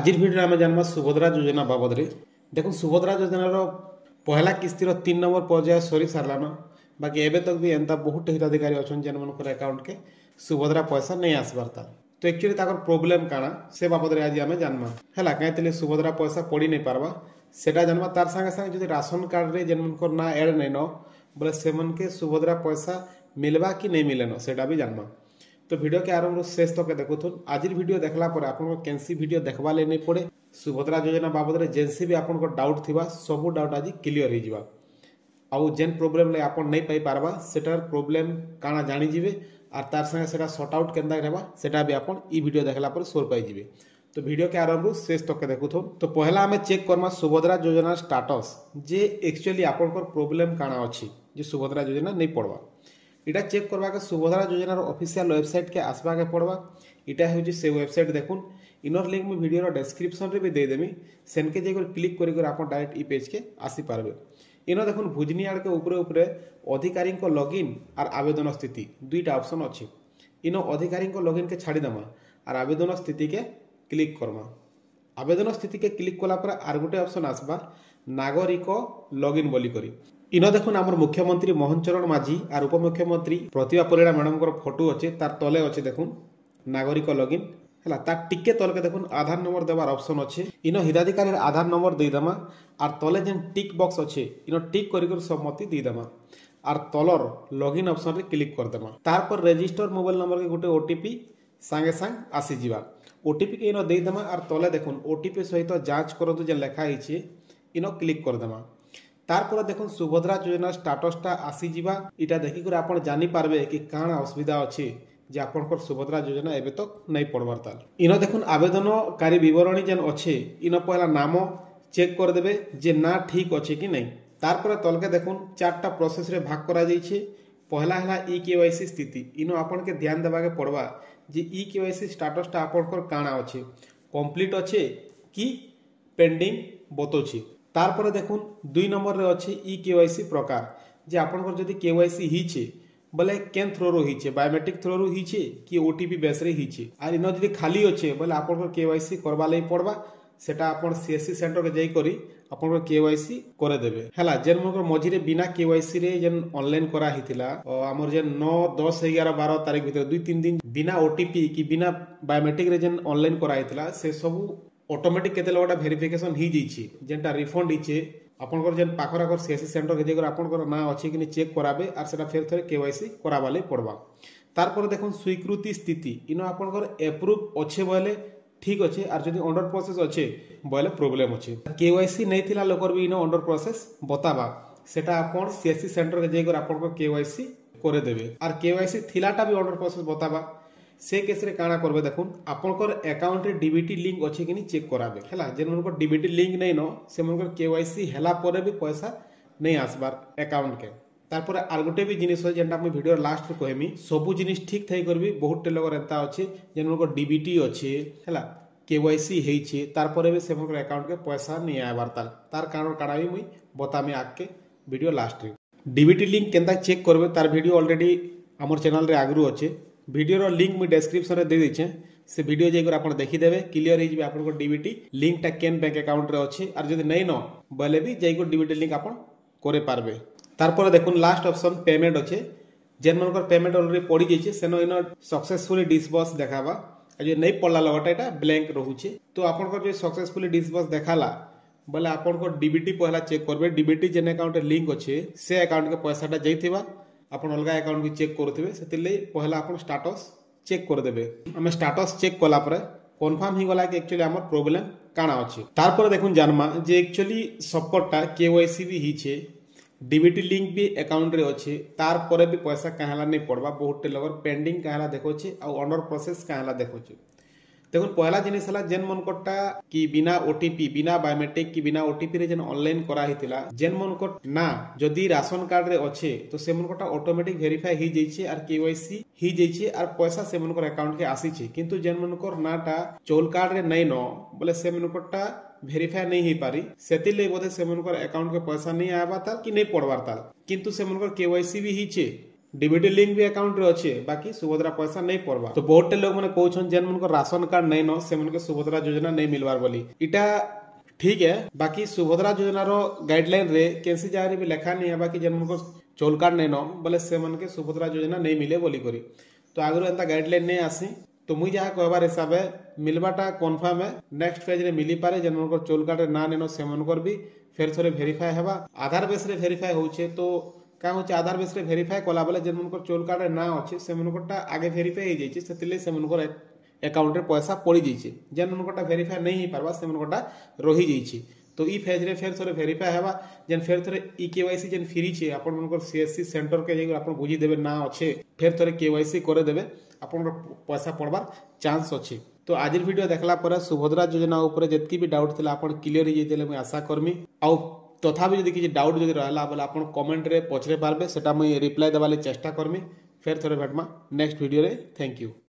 आज भिडियो आम जाना सुभद्रा योजना बाबद में। देखो सुभद्रा योजनार पहला किस्तिर 3 नंबर पर्याय सरी सारान बाकी एवं तक भी एंता बहुत हिताधिकारी अच्छा जेन मन अकाउंट के सुभद्रा पैसा नहीं आसबार तार तो एक्चुअली ताकर प्रोब्लेम काଣା से बाबद आज आम जानमा है कहीं सुभद्रा पैसा पड़ी नहीं पार्बा सेटा जानवा तार संगे संगे जो राशन कार्ड रे जेन मन ना एड नहीं न बोले से मन के सुभद्रा पैसा मिलवा कि नहीं मिले न सेटा भी जानमा। तो वीडियो के आरंभ शेष तक देखुन आज वीडियो देखला पर आपन कैंसी वीडियो देखवा ले नहीं पड़े सुभद्रा योजना बाबद में जेनसी भी आपन डाउट थिबा सब डाउट आज क्लियर हो जिबा आउ जेन प्रॉब्लम ले आपन नहीं पाई पारबा सेटार प्रॉब्लम काना जानि जिवे और तार संगे सेटा सॉर्ट आउट केनदा रहबा सेटा भी आपन ई वीडियो देखला पर सोर पाई जिवे। तो वीडियो के आरंभ शेष तक देखुथो। तो पहला हमें चेक करमा सुभद्रा योजना स्टेटस जे एक्चुअली आपन प्रॉब्लम काना अछि जे सुभद्रा योजना नहीं पड़वा इटा चेक करवा के सुभद्रा योजनार ऑफिशियल वेबसाइट के आसवा के पड़वा इटा होची से वेबसाइट देखुन इनर लिंक में वीडियो डिस्क्रिप्शन रे भी दे देमी सेन के जेकर क्लिक करी कर आपन डायरेक्ट ई पेज के आसी पारबे। इनो देखुन भुजनी आड़ के ऊपर ऊपर अधिकारी को लॉगिन और आवेदन स्थिति दुईटा ऑप्शन अछि इनो अधिकारी को लॉगिन के छाड़ी दमा और आवेदन स्थिति के क्लिक करमा आवेदन स्थिति के क्लिक कला पर आर गोटे ऑप्शन आसबा नागरिक लॉगिन बोली करी इनो देखुन आमर मुख्यमंत्री मोहन चरण माझी और उपमुख्यमंत्री प्रतिभा परिड़ा मैडम फोटो अच्छे तार तले अच्छे देखुन नागरिक लॉगिन है तार टिके तल के देखुन आधार नंबर देवार ऑप्शन अच्छे इनो हिताधिकारी आधार नंबर देदेमा और तले जेन टिक बॉक्स अच्छे इनो टिक कर सम्मति देदेमा और तलर लॉगिन ऑप्शन रे क्लिक कर देमा तार पर रजिस्टर मोबाइल नंबर के गोटे ओटीपी सांगे सांग आसी जीवा ओटीपी के इनो देदेमा और तले देखुन ओटीपी सहित जांच करतु जे लेखा हिचे इनो क्लिक कर देमा तारपर देखो सुभद्रा योजना स्टेटसटा आसी जीवा इटा देखि कर आपण जानि पारबे कि काना असुविधा अछि जे आपनकर सुभद्रा योजना एबे तक नहीं पड़बार ताल इनो देखुन आवेदनकारी विवरणी जेन अच्छे इनो पहला नाम चेक कर देबे जे ना ठीक अच्छे कि नहीं तारपर तलके देखुन चारटा प्रोसेस रे भाग करा जाइछे पहला हला ई केवाईसी स्थिति इनो आपन के ध्यान देबा के पड़वा जे ई केवाईसी स्टेटसटा आपनकर काना अच्छे कंप्लीट अच्छे कि पेंडिंग बतोछि तारपर देखुन 2 नंबर रे अच्छे ई केवाईसी प्रकार जे आपनकर जदि केवाईसी हिचे बोले केन थ्रो रो हिचे बायोमेट्रिक थ्रो रो हिचे कि ओटीपी बेस रे हिचे आर इनो जदि खाली अच्छे बोले आपनकर केवाईसी करबा लई पड़बा सेटा आपन सीएससी सेंटर के जाई करी आपनकर केवाईसी करे देबे हला जेन मनकर मझिरे बिना केवाईसी रे जेन ऑनलाइन करा हितिला हमर जेन 9 10 11 12 तारीख भीतर 2-3 दिन बिना ओटीपी कि बिना बायोमेट्रिक रे जेन ऑनलाइन करा हितिला से सब ऑटोमेटिक केते लोगटा वेरिफिकेशन ही जाइछि जेनटा रिफंड हिचे आपनकर जेन पाखर आकर सीएससी सेंटर के जेकर आपनकर ना अछि कि चेक कराबे आर सेटा फेर थरे केवाईसी कराबाले पड़बा तारपर देखुन स्वीकृति स्थिति इनो आपनकर अप्रूव अच्छे बोले ठीक अच्छे आर जदि अंडर प्रोसेस अच्छे बोले प्रॉब्लम अच्छे केवाईसी नहीं थिला लोकर भी इनो अंडर प्रोसेस बताबा सेटा आपन सीएससी सेंटर के जेकर आपनकर केवाईसी करे देबे आर केवाईसी थिलाटा भी अंडर प्रोसेस बताबा से केस रे काना करबे देखुन आपनकर अकाउंट रे डीबीटी लिंक अछि कि चेक कराबे हला जेन मनकर डीबीटी लिंक नै न से मनकर केवाईसी हला परे भी पैसा नहीं आसबार अकाउंट के तारपर आर गोटे भी जिनिस जेनटा हम वीडियो लास्ट रे कहमी सब जिनिस ठीक थाई करबी बहुत टे लोग एंता अछि जेन मनकर डीबीटी अछि हला केवाईसी हेइछि तारपर भी से मनकर अकाउंट के पैसा नहीं आबार तार कारण काना भी मुई बतामी आके वीडियो लास्ट रे डीबीटी लिंक केनता चेक करबे तार वीडियो ऑलरेडी हमर चैनल रे आगरु अछि वीडियो लिंक मुझे डिस्क्रिप्शन रे दे दीचे से वीडियो जाकर आप देखीदेवे क्लियर हो आप डीबीटी लिंकटा केन बैंक अकाउंट रे अच्छे और जब नहीं न बोले भी जाकर डीबीटी लिंक आप करे पारबे तारपर देखुन लास्ट ऑप्शन पेमेंट अच्छे जेन मनकर पेमेंट ऑलरेडी पड़ी जाइए सेन इन सक्सेसफुली डिसबर्स देखाबा जो नहीं पड़ला लगटा एटा ब्लैंक रहूचे तो आपनकर जो सक्सेसफुली डिसबर्स देखाला बोले आपनकर डीबीटी पहला चेक करबे डीबीटी जेन अकाउंट लिंक अच्छे से अकाउंट के पैसाटा जाइथिबा आपन अलगा अकाउंट भी चेक करुथिबे सेतिले पहला आपन स्टेटस चेक कर देबे हमें स्टेटस चेक कला पर कंफर्म ही गला कि एक्चुअली हमर प्रॉब्लम काना अछि तारपर देखुन जानमा जे एक्चुअली सबकटा केवाईसी भी हिचे डीबीटी लिंक भी अकाउंट रे अछि तार पर भी पैसा काहला नहीं पड़बा बहुत लोग पेंडिंग काहला देखोछि आ अंडर प्रोसेस काहला देखोछि देखुन पहला जिनिस हला जेन मनकटा कि बिना ओटीपी बिना बायोमेट्रिक कि बिना ओटीपी रे जेन ऑनलाइन करा हितिला जेन मनकट ना जदी राशन कार्ड रे अच्छे तो से मनकटा ऑटोमेटिक वेरीफाई ही जाइछे आर केवाईसी ही जाइछे आर पैसा से मनकर अकाउंट के आसीछे किंतु जेन मनकर नाटा चोल कार्ड रे नै न बोले से मनकटा वेरीफाई नहीं ही पारी सेतिले बोधे से मनकर अकाउंट के पैसा नहीं आबा ताल कि नहीं पड़बार ताल किंतु से मनकर केवाईसी भी हिचे डीबीटी लिंक भी अकाउंट रे अच्छे बाकी सुभद्रा पैसा नहीं पड़वा। तो बहुत लोग मैंने कहउछन जेन मन को राशन कार्ड नहीं न से मन के सुभद्रा योजना नहीं मिलवार बोली। इटा ठीक है, बाकी सुभद्रा योजना रो गाइडलाइन रे कैसी जगह भी लिखा नहीं है बाकी जेन मन को चौल कार्ड नहीं न बोले से मन के सुभद्रा योजना नहीं मिले बोली करी। तो आगु एंता गाइडलाइन नहीं आसी। तो मुई जहाँ कहबार हिसाब है मिलवाटा कन्फर्म है। नेक्स्ट फेज रे मिली पारे जेन मन को चौल कार्ड रे ना नेनो से मन कर भी फेर थोड़े भेरीफाई हेबा। आधार बेस रे भेरीफाई होचे तो क्या होचे आधार बेस रे भेरीफाई कला बेले जेन मन को चौल कार्ड रे ना अच्छे से मन कोटा आगे भेरीफाई हो जाइए से से मन को अकाउंट रे पैसा पड़ी जाइए। जेन मन कोटा भेरीफाई नहीं हो पारबा से मन कोटा रही जाइए। तो ई फेज रे फेर थोड़े भेरीफाई हेबा जेन फेर थोड़े ई केवाईसी जेन फ्री छे आपन मन को सीएससी सेंटर के जेगर आपन बुझी देबे ना अच्छे फेर थोड़े केवाईसी करे देबे आपन पैसा पड़बार चांस अच्छे। तो आज वीडियो देखला पर सुभद्रा योजना ऊपर जितकी भी डाउट थिला आपन क्लियर हो जाइते मैं आशा करमी। आउ तथापि जदि किसी डाउट जदि रहला बोले आपन कमेंट रे पचरे पारबे सेटा मैं रिप्लाई देवाले चेष्टा करमी। फेर थोड़े भेटमा नेक्स्ट वीडियो रे। Thank you.